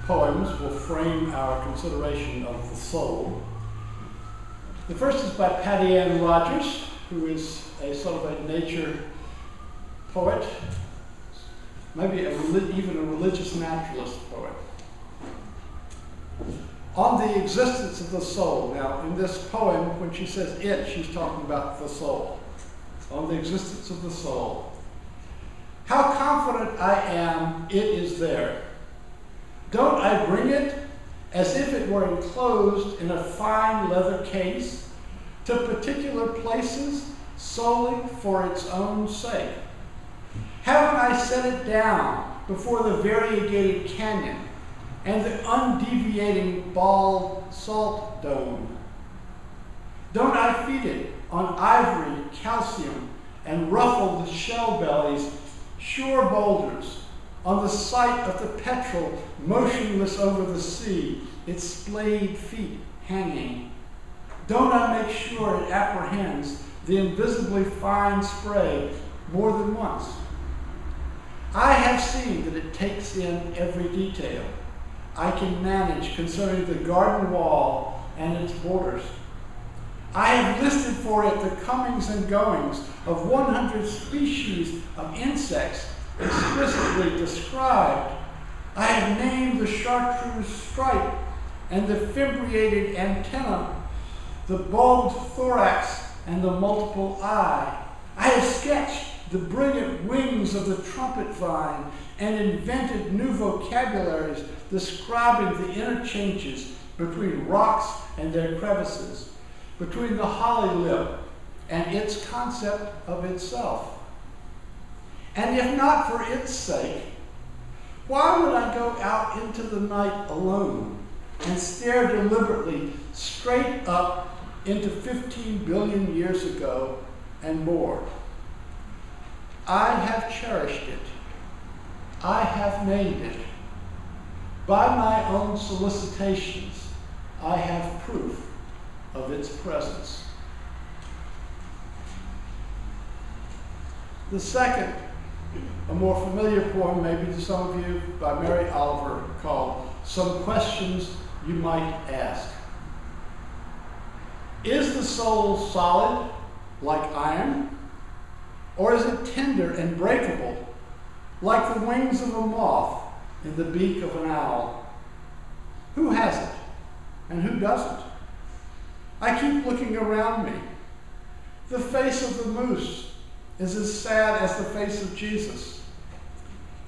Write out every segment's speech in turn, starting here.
poems will frame our consideration of the soul. The first is by Patty Ann Rogers, who is a sort of a nature poet, maybe even a religious naturalist poet. On the existence of the soul. Now, in this poem, when she says it, she's talking about the soul. On the existence of the soul. How confident I am it is there. Don't I bring it as if it were enclosed in a fine leather case to particular places solely for its own sake? Haven't I set it down before the variegated canyon and the undeviating bald salt dome? Don't I feed it on ivory, calcium, and ruffled shell bellies, sure boulders, on the site of the petrel motionless over the sea, its splayed feet hanging? Don't I make sure it apprehends the invisibly fine spray more than once? I have seen that it takes in every detail I can manage concerning the garden wall and its borders. I have listed for it the comings and goings of 100 species of insects explicitly described. I have named the chartreuse stripe and the fimbriated antenna, the bulbed thorax and the multiple eye. I have sketched the brilliant wings of the trumpet vine and invented new vocabularies describing the interchanges between rocks and their crevices, between the holly lip and its concept of itself. And if not for its sake, why would I go out into the night alone and stare deliberately straight up into 15 billion years ago and more? I have cherished it. I have named it. By my own solicitations, I have proof of its presence. The second, a more familiar poem maybe to some of you, by Mary Oliver, called Some Questions You Might Ask. Is the soul solid like iron? Or is it tender and breakable, like the wings of a moth in the beak of an owl? Who has it, and who doesn't? I keep looking around me. The face of the moose is as sad as the face of Jesus.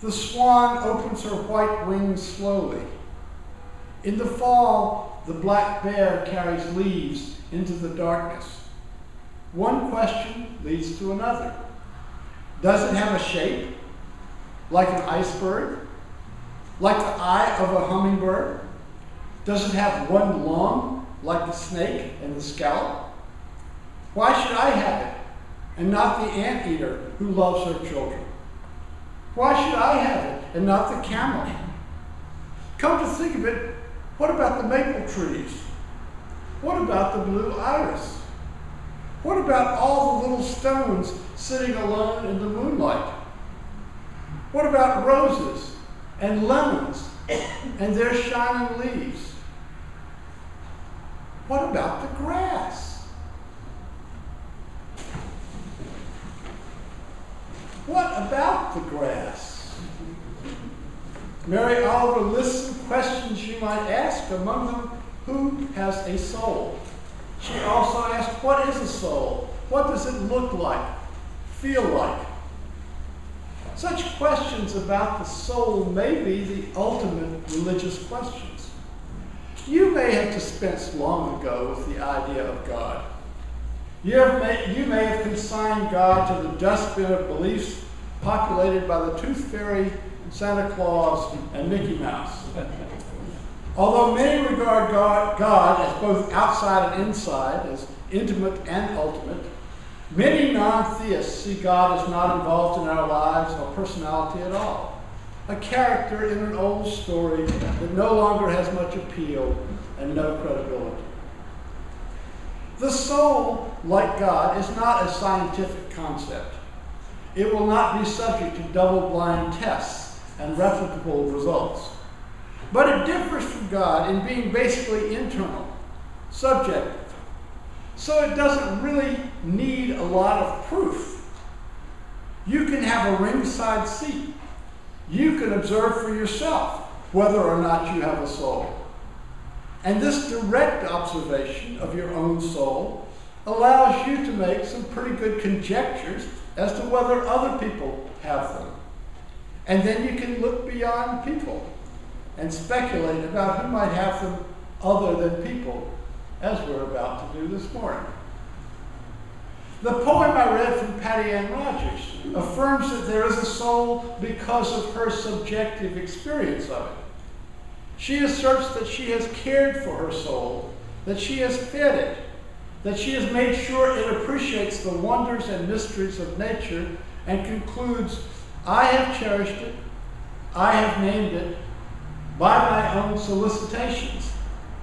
The swan opens her white wings slowly. In the fall, the black bear carries leaves into the darkness. One question leads to another. Does it have a shape, like an iceberg? Like the eye of a hummingbird? Does it have one lung, like the snake and the scallop? Why should I have it, and not the anteater who loves her children? Why should I have it, and not the camel? Come to think of it, what about the maple trees? What about the blue iris? What about all the little stones sitting alone in the moonlight? What about roses and lemons and their shining leaves? What about the grass? What about the grass? Mary Oliver lists some questions you might ask, among them, who has a soul? She also asks, what is a soul? What does it look like, feel like? Such questions about the soul may be the ultimate religious questions. You may have dispensed long ago with the idea of God. You may have consigned God to the dustbin of beliefs populated by the Tooth Fairy, Santa Claus, and Mickey Mouse. Although many regard God as both outside and inside, as intimate and ultimate, many non-theists see God as not involved in our lives or personality at all, a character in an old story that no longer has much appeal and no credibility. The soul, like God, is not a scientific concept. It will not be subject to double-blind tests and replicable results. But it differs from God in being basically internal, subjective. So it doesn't really need a lot of proof. You can have a ringside seat. You can observe for yourself whether or not you have a soul. And this direct observation of your own soul allows you to make some pretty good conjectures as to whether other people have them. And then you can look beyond people and speculate about who might have them other than people, as we're about to do this morning. The poem I read from Patty Ann Rogers affirms that there is a soul because of her subjective experience of it. She asserts that she has cared for her soul, that she has fed it, that she has made sure it appreciates the wonders and mysteries of nature, and concludes, I have cherished it, I have named it, by my own solicitations,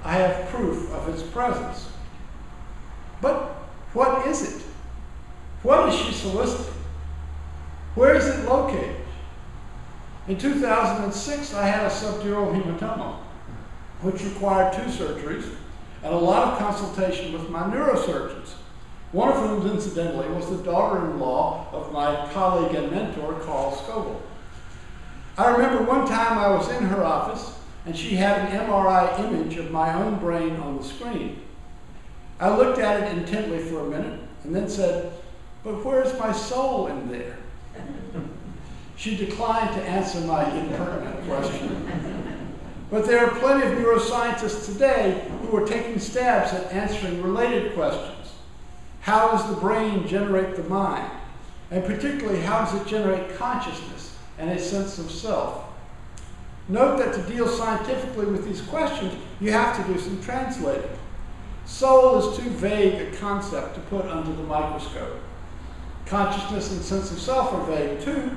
I have proof of its presence. But what is it? What is she soliciting? Where is it located? In 2006, I had a subdural hematoma, which required 2 surgeries and a lot of consultation with my neurosurgeons. One of whom, incidentally, was the daughter-in-law of my colleague and mentor, Carl Scoble. I remember one time I was in her office, and she had an MRI image of my own brain on the screen. I looked at it intently for a minute, and then said, but where's my soul in there? She declined to answer my impertinent question. But there are plenty of neuroscientists today who are taking stabs at answering related questions. How does the brain generate the mind? And particularly, how does it generate consciousness and a sense of self? Note that to deal scientifically with these questions, you have to do some translating. Soul is too vague a concept to put under the microscope. Consciousness and sense of self are vague too,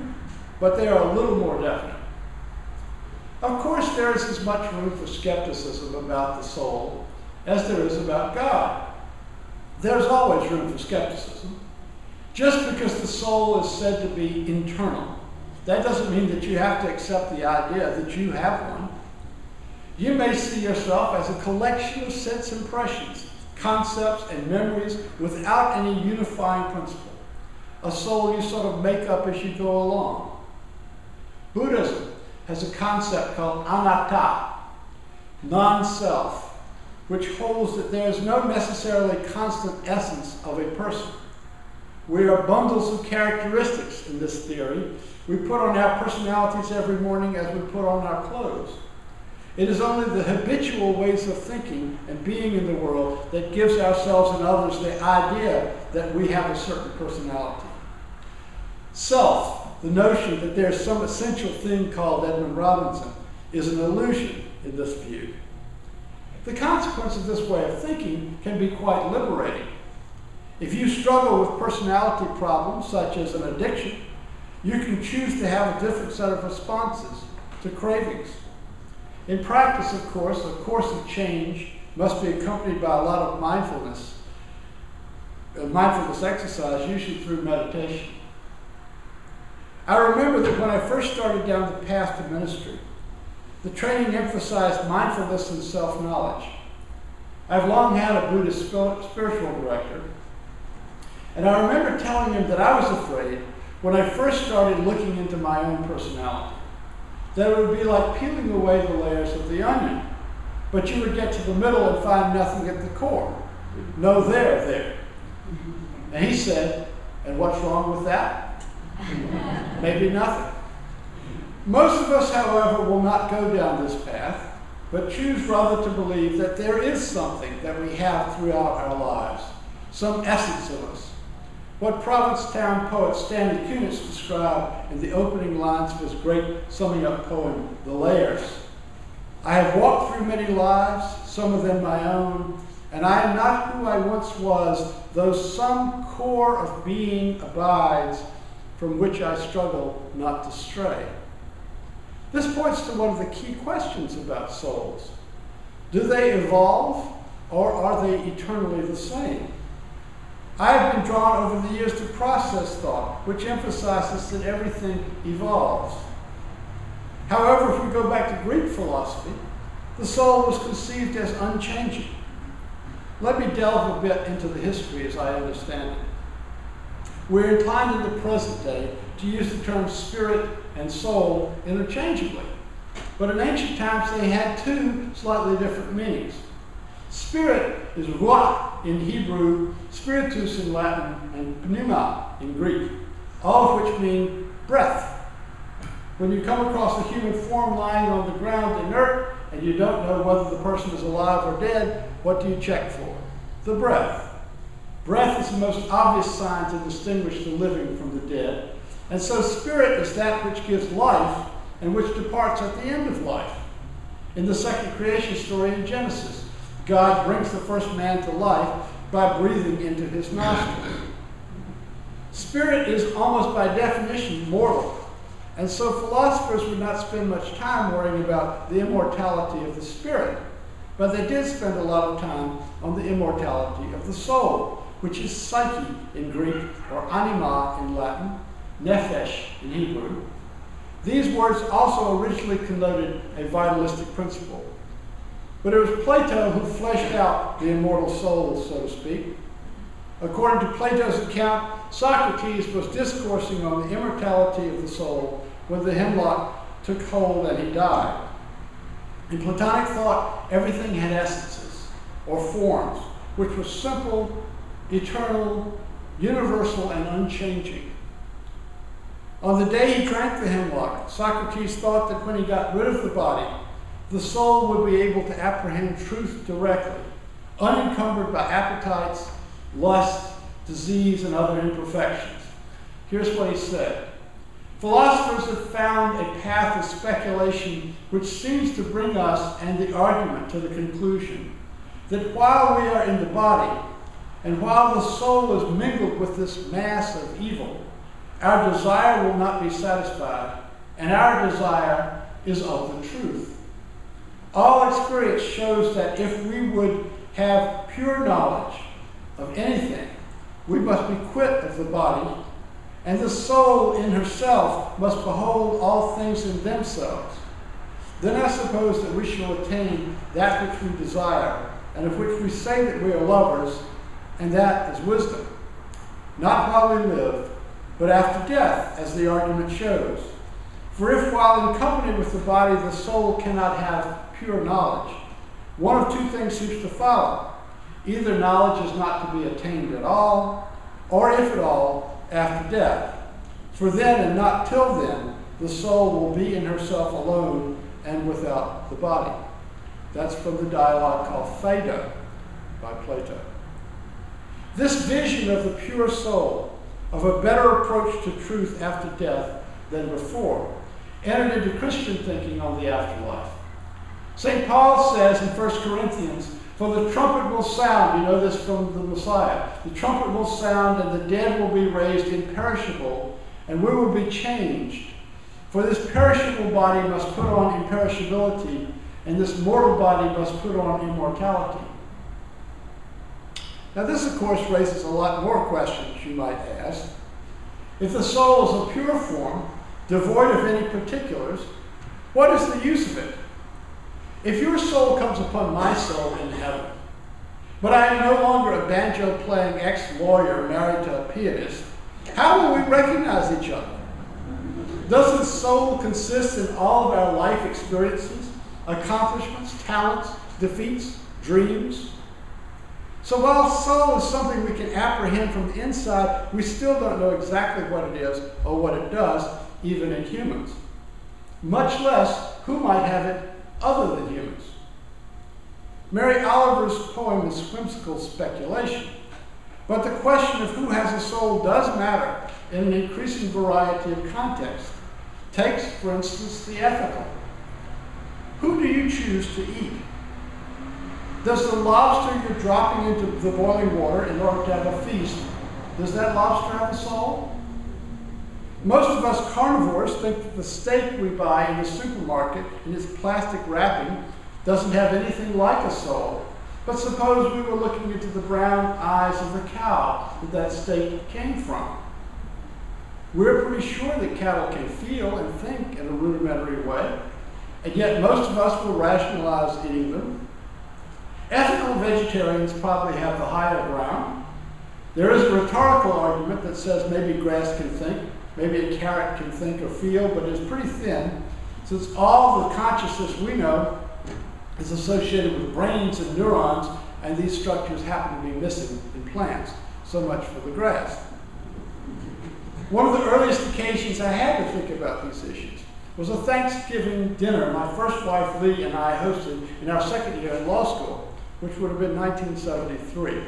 but they are a little more definite. Of course, there is as much room for skepticism about the soul as there is about God. There's always room for skepticism. Just because the soul is said to be internal, that doesn't mean that you have to accept the idea that you have one. You may see yourself as a collection of sense impressions, concepts, and memories without any unifying principle. A soul you sort of make up as you go along. Buddhism has a concept called anatta, non-self, which holds that there is no necessarily constant essence of a person. We are bundles of characteristics in this theory. We put on our personalities every morning as we put on our clothes. It is only the habitual ways of thinking and being in the world that gives ourselves and others the idea that we have a certain personality. Self, the notion that there's some essential thing called Edmund Robinson, is an illusion in this view. The consequence of this way of thinking can be quite liberating. If you struggle with personality problems, such as an addiction, you can choose to have a different set of responses to cravings. In practice, of course, a course of change must be accompanied by a lot of mindfulness exercise, usually through meditation. I remember that when I first started down the path to ministry, the training emphasized mindfulness and self-knowledge. I've long had a Buddhist spiritual director, and I remember telling him that I was afraid when I first started looking into my own personality, that it would be like peeling away the layers of the onion, but you would get to the middle and find nothing at the core. No there. And he said, and what's wrong with that? Maybe nothing. Most of us, however, will not go down this path, but choose rather to believe that there is something that we have throughout our lives, some essence of us. What Provincetown poet Stanley Kunitz described in the opening lines of his great summing up poem, The Layers. I have walked through many lives, some of them my own, and I am not who I once was, though some core of being abides, from which I struggle not to stray. This points to one of the key questions about souls. Do they evolve, or are they eternally the same? I have been drawn over the years to process thought, which emphasizes that everything evolves. However, if we go back to Greek philosophy, the soul was conceived as unchanging. Let me delve a bit into the history as I understand it. We're inclined in the present day to use the terms spirit and soul interchangeably. But in ancient times, they had two slightly different meanings. Spirit is ruach in Hebrew, spiritus in Latin, and pneuma in Greek, all of which mean breath. When you come across a human form lying on the ground inert, and you don't know whether the person is alive or dead, what do you check for? The breath. Breath is the most obvious sign to distinguish the living from the dead. And so spirit is that which gives life and which departs at the end of life. In the second creation story in Genesis, God brings the first man to life by breathing into his nostrils. Spirit is almost by definition mortal. And so philosophers would not spend much time worrying about the immortality of the spirit, but they did spend a lot of time on the immortality of the soul, which is psyche in Greek, or anima in Latin, nephesh in Hebrew. These words also originally connoted a vitalistic principle. But it was Plato who fleshed out the immortal soul, so to speak. According to Plato's account, Socrates was discoursing on the immortality of the soul when the hemlock took hold and he died. In Platonic thought, everything had essences, or forms, which were simple, eternal, universal, and unchanging. On the day he drank the hemlock, Socrates thought that when he got rid of the body, the soul would be able to apprehend truth directly, unencumbered by appetites, lust, disease, and other imperfections. Here's what he said. Philosophers have found a path of speculation which seems to bring us and the argument to the conclusion that while we are in the body, and while the soul is mingled with this mass of evil, our desire will not be satisfied, and our desire is of the truth. All experience shows that if we would have pure knowledge of anything, we must be quit of the body, and the soul in herself must behold all things in themselves. Then I suppose that we shall attain that which we desire, and of which we say that we are lovers, and that is wisdom. Not while we live, but after death, as the argument shows. For if while in company with the body the soul cannot have pure knowledge, one of two things seems to follow. Either knowledge is not to be attained at all, or if at all, after death. For then, and not till then, the soul will be in herself alone and without the body. That's from the dialogue called Phaedo by Plato. This vision of the pure soul, of a better approach to truth after death than before, entered into Christian thinking on the afterlife. St. Paul says in 1 Corinthians, for the trumpet will sound, you know this from the Messiah, the trumpet will sound and the dead will be raised imperishable, and we will be changed. For this perishable body must put on imperishability, and this mortal body must put on immortality. Now this, of course, raises a lot more questions you might ask. If the soul is a pure form, devoid of any particulars, what is the use of it? If your soul comes upon my soul in heaven, but I am no longer a banjo-playing ex-lawyer married to a pianist, how will we recognize each other? Does the soul consist in all of our life experiences, accomplishments, talents, defeats, dreams? So while soul is something we can apprehend from the inside, we still don't know exactly what it is or what it does, even in humans. Much less who might have it other than humans. Mary Oliver's poem is whimsical speculation, but the question of who has a soul does matter in an increasing variety of contexts. Take, for instance, the ethical. Who do you choose to eat? Does the lobster you're dropping into the boiling water in order to have a feast, does that lobster have a soul? Most of us carnivores think that the steak we buy in the supermarket in its plastic wrapping doesn't have anything like a soul. But suppose we were looking into the brown eyes of the cow that steak came from. We're pretty sure that cattle can feel and think in a rudimentary way, and yet most of us will rationalize eating them. Ethical vegetarians probably have the higher ground. There is a rhetorical argument that says maybe grass can think, maybe a carrot can think or feel, but it's pretty thin, since all the consciousness we know is associated with brains and neurons, and these structures happen to be missing in plants. So much for the grass. One of the earliest occasions I had to think about these issues was a Thanksgiving dinner my first wife Lee and I hosted in our second year in law school, which would have been 1973.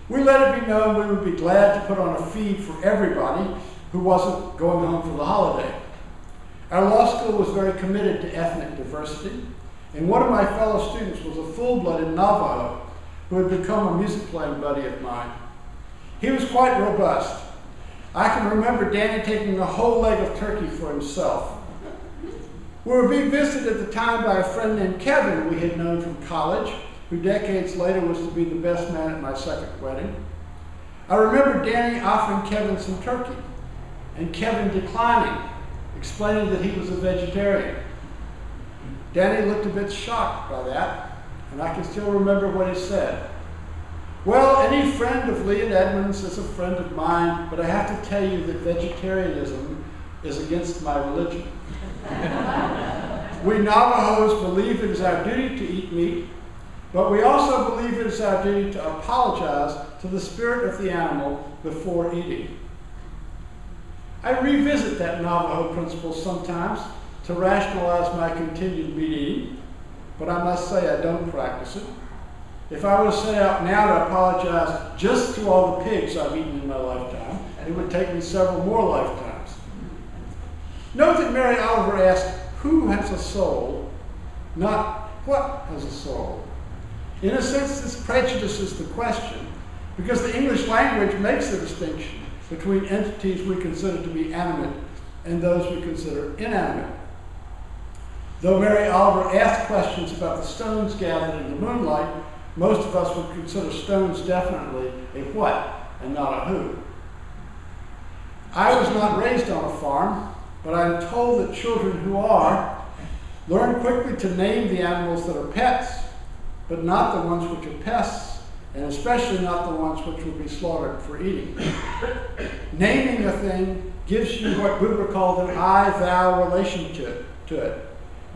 We let it be known we would be glad to put on a feed for everybody who wasn't going home for the holiday. Our law school was very committed to ethnic diversity, and one of my fellow students was a full-blooded Navajo who had become a music playing buddy of mine. He was quite robust. I can remember Danny taking a whole leg of turkey for himself. We were being visited at the time by a friend named Kevin we had known from college, who decades later was to be the best man at my second wedding. I remember Danny offering Kevin some turkey, and Kevin declining, explaining that he was a vegetarian. Danny looked a bit shocked by that, and I can still remember what he said. Well, any friend of Lee and Edmonds is a friend of mine, but I have to tell you that vegetarianism is against my religion. We Navajos believe it is our duty to eat meat, but we also believe it is our duty to apologize to the spirit of the animal before eating. I revisit that Navajo principle sometimes to rationalize my continued meat eating, but I must say I don't practice it. If I were to set out now to apologize just to all the pigs I've eaten in my lifetime, it would take me several more lifetimes. Note that Mary Oliver asked, who has a soul, not what has a soul. In a sense, this prejudices the question, because the English language makes the distinction between entities we consider to be animate and those we consider inanimate. Though Mary Oliver asked questions about the stones gathered in the moonlight, most of us would consider stones definitely a what and not a who. I was not raised on a farm, but I am told that children who are learn quickly to name the animals that are pets, but not the ones which are pests, and especially not the ones which will be slaughtered for eating. Naming a thing gives you what Buber called an I-thou relation to it.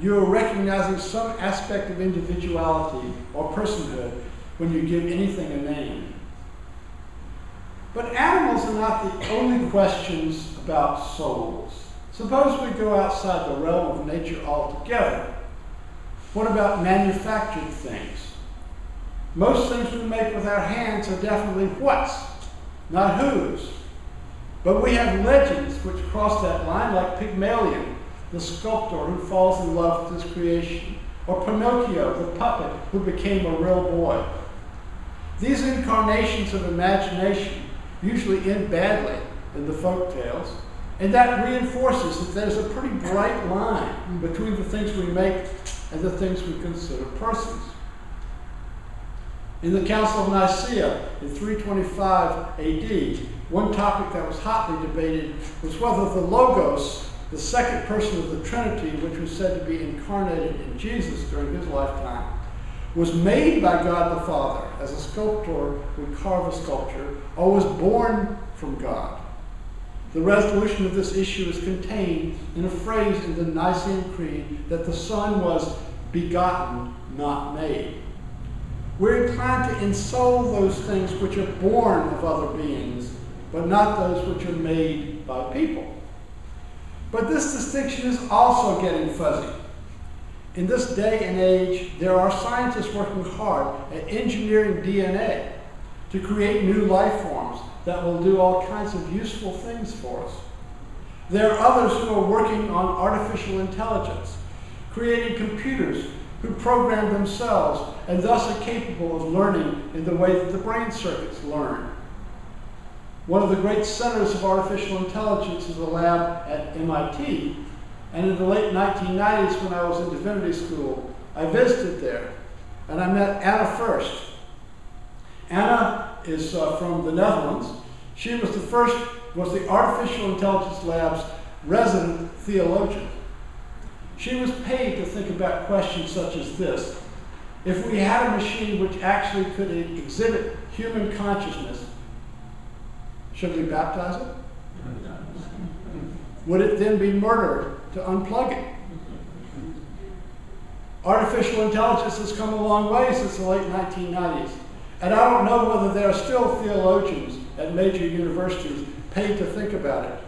You are recognizing some aspect of individuality or personhood when you give anything a name. But animals are not the only questions about souls. Suppose we go outside the realm of nature altogether. What about manufactured things? Most things we make with our hands are definitely what's, not whose. But we have legends which cross that line, like Pygmalion, the sculptor who falls in love with his creation, or Pinocchio, the puppet who became a real boy. These incarnations of imagination usually end badly in the folk tales, and that reinforces that there's a pretty bright line between the things we make and the things we consider persons. In the Council of Nicaea in 325 AD, one topic that was hotly debated was whether the Logos, the second person of the Trinity, which was said to be incarnated in Jesus during his lifetime, was made by God the Father, as a sculptor would carve a sculpture, or was born from God. The resolution of this issue is contained in a phrase in the Nicene Creed that the Son was begotten, not made. We're inclined to ensoul those things which are born of other beings, but not those which are made by people. But this distinction is also getting fuzzy. In this day and age, there are scientists working hard at engineering DNA to create new life forms that will do all kinds of useful things for us. There are others who are working on artificial intelligence, creating computers who program themselves and thus are capable of learning in the way that the brain circuits learn. One of the great centers of artificial intelligence is a lab at MIT, and in the late 1990s when I was in divinity school, I visited there, and I met Anna first. Anna is from the Netherlands. She was the first was the Artificial Intelligence Lab's resident theologian. She was paid to think about questions such as this. If we had a machine which actually could exhibit human consciousness, should we baptize it? Would it then be murder to unplug it? Artificial intelligence has come a long way since the late 1990s, and I don't know whether there are still theologians at major universities paid to think about it.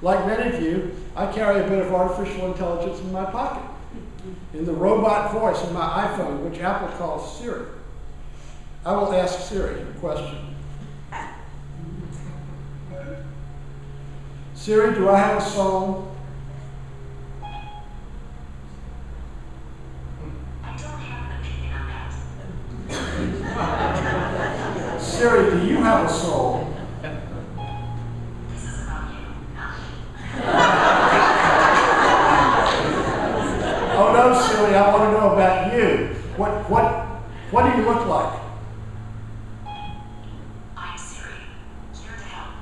Like many of you, I carry a bit of artificial intelligence in my pocket, in the robot voice of my iPhone, which Apple calls Siri. I will ask Siri a question. Siri, do I have a soul? I don't have an opinion on that. Siri, do you have a soul? This is about you, not me. Oh no, Siri, I want to know about you. What do you look like? I'm Siri, here to help.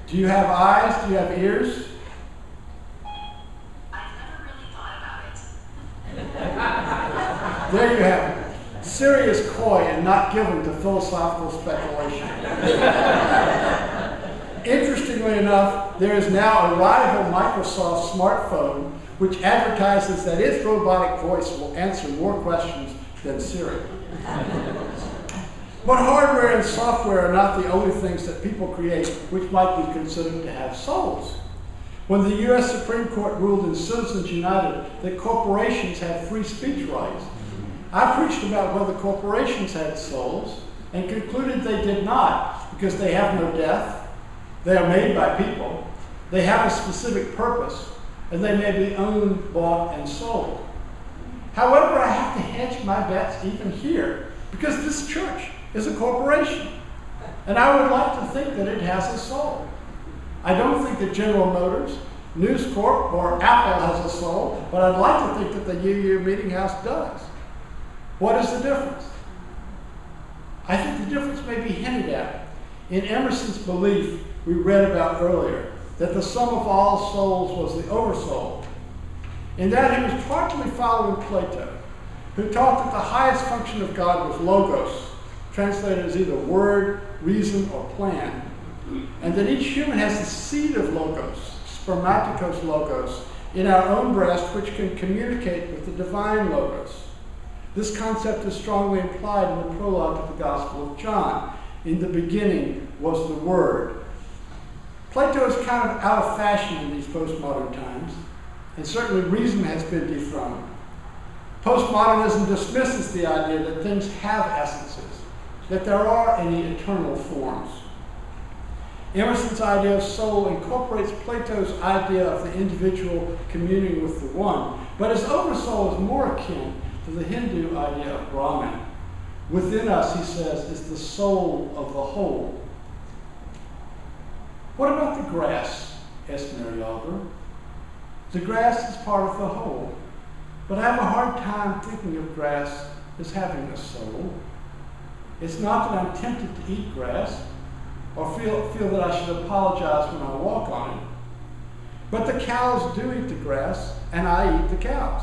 Do you have eyes? Do you have ears? I've never really thought about it. There you have it. Siri is coy and not given to philosophical speculation. Interestingly enough, there is now a rival Microsoft smartphone which advertises that its robotic voice will answer more questions than Siri. But hardware and software are not the only things that people create which might be considered to have souls. When the U.S. Supreme Court ruled in Citizens United that corporations have free speech rights, I preached about whether corporations had souls and concluded they did not, because they have no death, they are made by people, they have a specific purpose, and they may be owned, bought, and sold. However, I have to hedge my bets even here, because this church is a corporation, and I would like to think that it has a soul. I don't think that General Motors, News Corp, or Apple has a soul, but I'd like to think that the UU Meeting House does. What is the difference? I think the difference may be hinted at in Emerson's belief we read about earlier, that the sum of all souls was the oversoul, in that he was partly following Plato, who taught that the highest function of God was logos, translated as either word, reason, or plan, and that each human has the seed of logos, spermatikos logos, in our own breast, which can communicate with the divine logos. This concept is strongly implied in the prologue to the Gospel of John. In the beginning was the Word. Plato is kind of out of fashion in these postmodern times, and certainly reason has been dethroned. Postmodernism dismisses the idea that things have essences, that there are any eternal forms. Emerson's idea of soul incorporates Plato's idea of the individual communing with the one, but his oversoul is more akin to the Hindu idea of Brahman. Within us, he says, is the soul of the whole. What about the grass? Asked Mary Oliver. The grass is part of the whole, but I have a hard time thinking of grass as having a soul. It's not that I'm tempted to eat grass or feel that I should apologize when I walk on it, but the cows do eat the grass, and I eat the cows.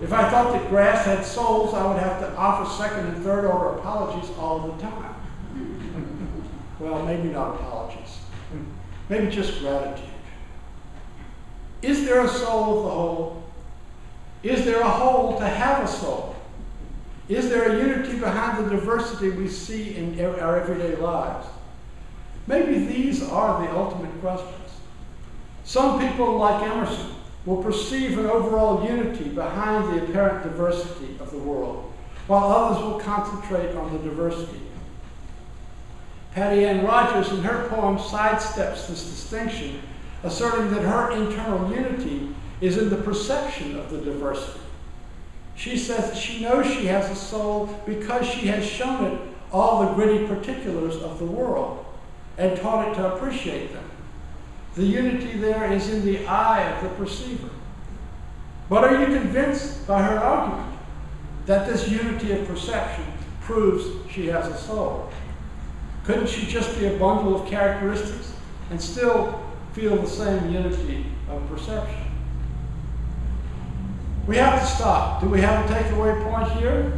If I thought that grass had souls, I would have to offer second and third order apologies all the time. Well, maybe not apologies. Maybe just gratitude. Is there a soul of the whole? Is there a whole to have a soul? Is there a unity behind the diversity we see in our everyday lives? Maybe these are the ultimate questions. Some people, like Emerson, will perceive an overall unity behind the apparent diversity of the world, while others will concentrate on the diversity. Patty Ann Rogers, in her poem, sidesteps this distinction, asserting that her internal unity is in the perception of the diversity. She says that she knows she has a soul because she has shown it all the gritty particulars of the world and taught it to appreciate them. The unity there is in the eye of the perceiver. But are you convinced by her argument that this unity of perception proves she has a soul? Couldn't she just be a bundle of characteristics and still feel the same unity of perception? We have to stop. Do we have a takeaway point here?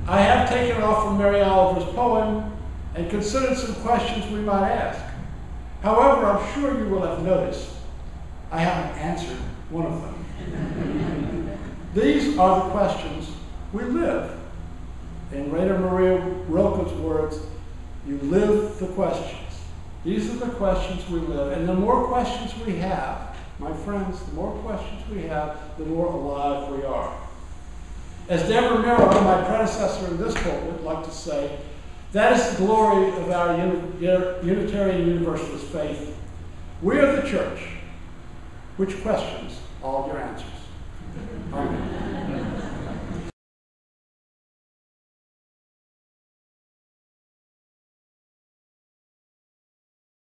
I have taken off from Mary Oliver's poem and considered some questions we might ask. However, I'm sure you will have noticed I haven't answered one of them. These are the questions we live. In Rainer Maria Rilke's words, you live the questions. These are the questions we live. And the more questions we have, my friends, the more questions we have, the more alive we are. As Deborah Miro, my predecessor in this pulpit, liked to say, that is the glory of our Unitarian Universalist faith. We are the church which questions all your answers. Amen.